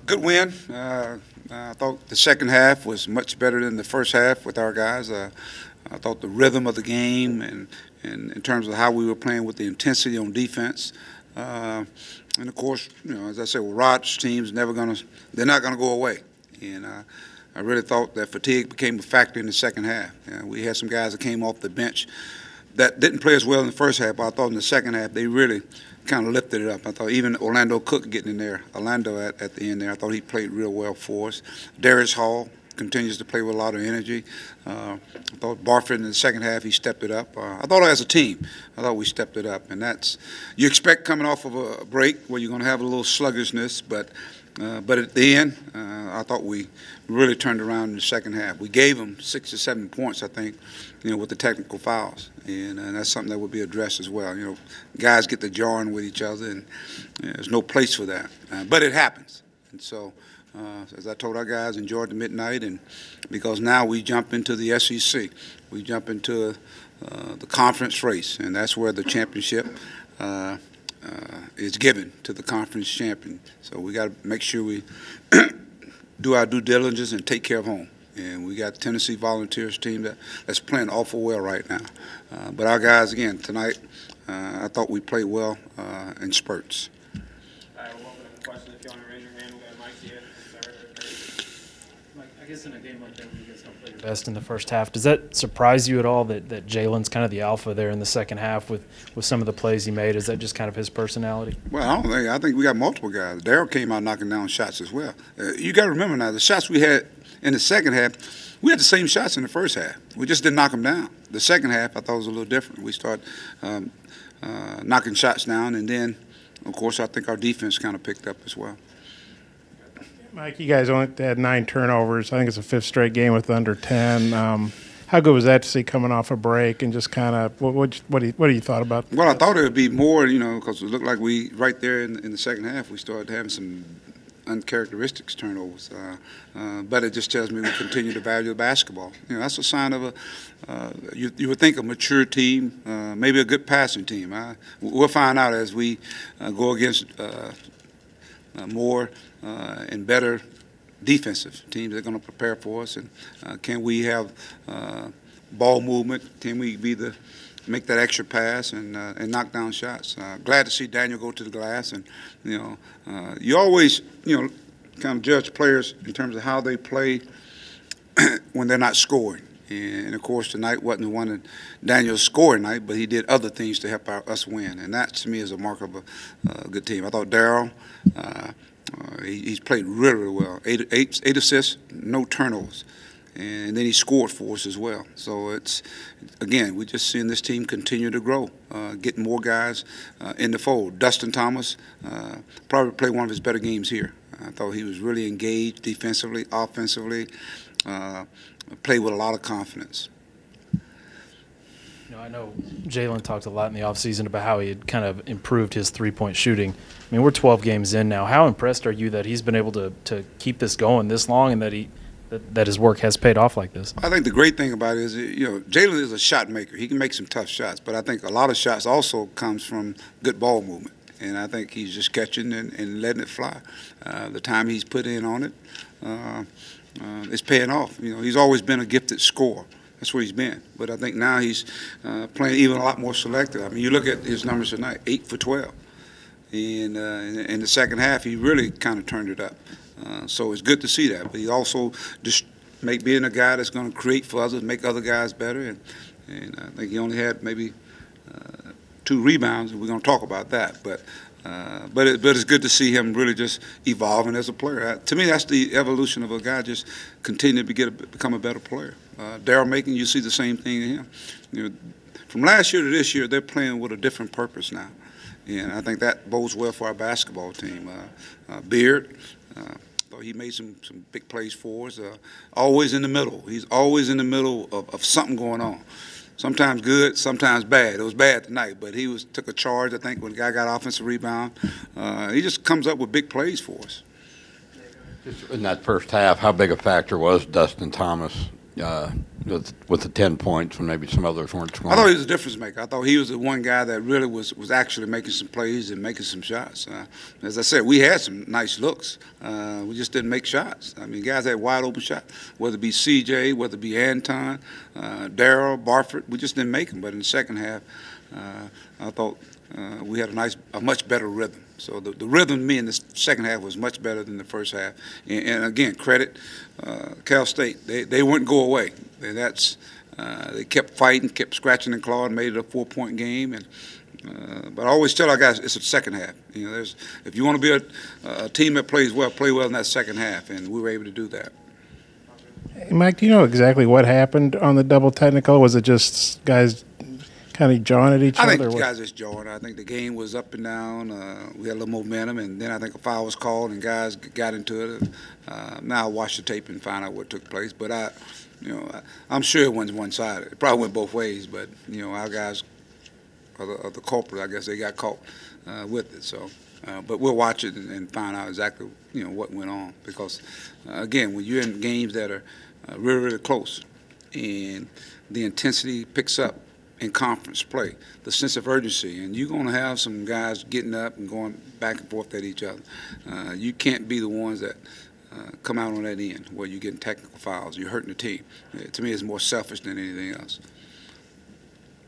Good win. I thought the second half was much better than the first half with our guys. I thought the rhythm of the game and in terms of how we were playing with the intensity on defense. And of course, as I said, well, Rod's team's they're not gonna go away. And I really thought that fatigue became a factor in the second half. We had some guys that came off the bench that didn't play as well in the first half, but I thought in the second half they really kind of lifted it up. I thought even Orlando Cook getting in there, Orlando at the end there, I thought he played real well for us. Darius Hall continues to play with a lot of energy. I thought Barford in the second half, he stepped it up. I thought as a team, I thought we stepped it up. And that's, you expect coming off of a break where you're going to have a little sluggishness, but at the end, I thought we really turned around in the second half. We gave them 6 or 7 points, I think, with the technical fouls, and that's something that would be addressed as well. Guys get to jarring with each other, and there's no place for that. But it happens, and so as I told our guys, enjoyed the midnight, and because now we jump into the SEC, we jump into the conference race, and that's where the championship is given to the conference champion. So we got to make sure we do our due diligence and take care of home. And we got Tennessee Volunteers team that's playing awful well right now. But our guys, again, tonight, I thought we played well in spurts. All right, we'll open up a question. If you want to raise your hand, we'll get a mic to you. Mike, I guess in a game like that where you guys don't play your best in the first half, does that surprise you at all that Jalen's kind of the alpha there in the second half with some of the plays he made? Is that just kind of his personality? Well, I think we got multiple guys. Darryl came out knocking down shots as well. You got to remember now, the shots we had in the second half, we had the same shots in the first half. We just didn't knock them down. The second half, I thought was a little different. We started knocking shots down, and then, of course, I think our defense kind of picked up as well. Mike, you guys only had 9 turnovers. I think it's a 5th straight game with under 10. How good was that to see coming off a break, and just kind of what do you thought about that? Well, I thought it would be more, because it looked like we right there in the second half we started having some uncharacteristic turnovers, but it just tells me we continue to value basketball. That's a sign of you would think a mature team, maybe a good passing team. We'll find out as we go against more and better defensive teams that are going to prepare for us, and can we have ball movement? Can we make that extra pass and knock down shots? Glad to see Daniel go to the glass, and you always kind of judge players in terms of how they play when they're not scoring. And of course, tonight wasn't one of Daniel's scoring night, but he did other things to help us win, and that to me is a mark of a good team. I thought Darryl, he's played really, really well. Eight assists, no turnovers. And then he scored for us as well. So it's, again, we're just seeing this team continue to grow, getting more guys in the fold. Dustin Thomas probably played one of his better games here. I thought he was really engaged defensively, offensively, played with a lot of confidence. I know Jalen talked a lot in the offseason about how he had kind of improved his three-point shooting. I mean, we're 12 games in now. How impressed are you that he's been able to keep this going this long, and that his work has paid off like this? I think the great thing about it is, Jalen is a shot maker. He can make some tough shots, but I think a lot of shots also comes from good ball movement. And I think he's just catching and letting it fly. The time he's put in on it, it's paying off. He's always been a gifted scorer. That's where he's been. But I think now he's playing even a lot more selective. I mean, you look at his numbers tonight, 8 for 12. And in the second half, he really kind of turned it up. So it's good to see that. But he also just being a guy that's going to create for others, make other guys better. And I think he only had maybe 2 rebounds, and we're going to talk about that. But it's good to see him really just evolving as a player. To me, that's the evolution of a guy just continuing to become a better player. Darryl Macon, you see the same thing in him. From last year to this year, they're playing with a different purpose now. And I think that bodes well for our basketball team. Beard, he made some big plays for us. Always in the middle. He's always in the middle of something going on. Sometimes good, sometimes bad. It was bad tonight, but he took a charge, I think, when the guy got offensive rebound. He just comes up with big plays for us. In that first half, how big a factor was Dustin Thomas with the 10 points when maybe some others weren't scoring? I thought he was a difference maker. I thought he was the one guy that really was actually making some plays and making some shots. As I said, we had some nice looks. We just didn't make shots. I mean, guys had wide open shots, whether it be CJ, whether it be Anton, Darryl, Barford. We just didn't make them. But in the second half, I thought we had a much better rhythm. So the rhythm to me in the second half was much better than the first half. And again, credit Cal State. They wouldn't go away. They kept fighting, kept scratching and clawing, made it a 4-point game. But I always tell our guys it's a second half. You know, if you want to be a team that plays well, play well in that second half, and we were able to do that. Hey, Mike, do you know exactly what happened on the double technical? Was it just guys kind of jawing at each other? I think the guys just jawing. I think the game was up and down. We had a little momentum, and then I think a foul was called, and guys got into it. Now I'll watch the tape and find out what took place. But I'm sure it went one-sided. It probably went both ways, but our guys are the culprit. I guess they got caught with it. So, but we'll watch it and find out exactly what went on. Because again, when you're in games that are really, really close, and the intensity picks up in conference play, the sense of urgency, and you're going to have some guys getting up and going back and forth at each other. You can't be the ones that come out on that end where you're getting technical fouls. You're hurting the team. To me, it's more selfish than anything else.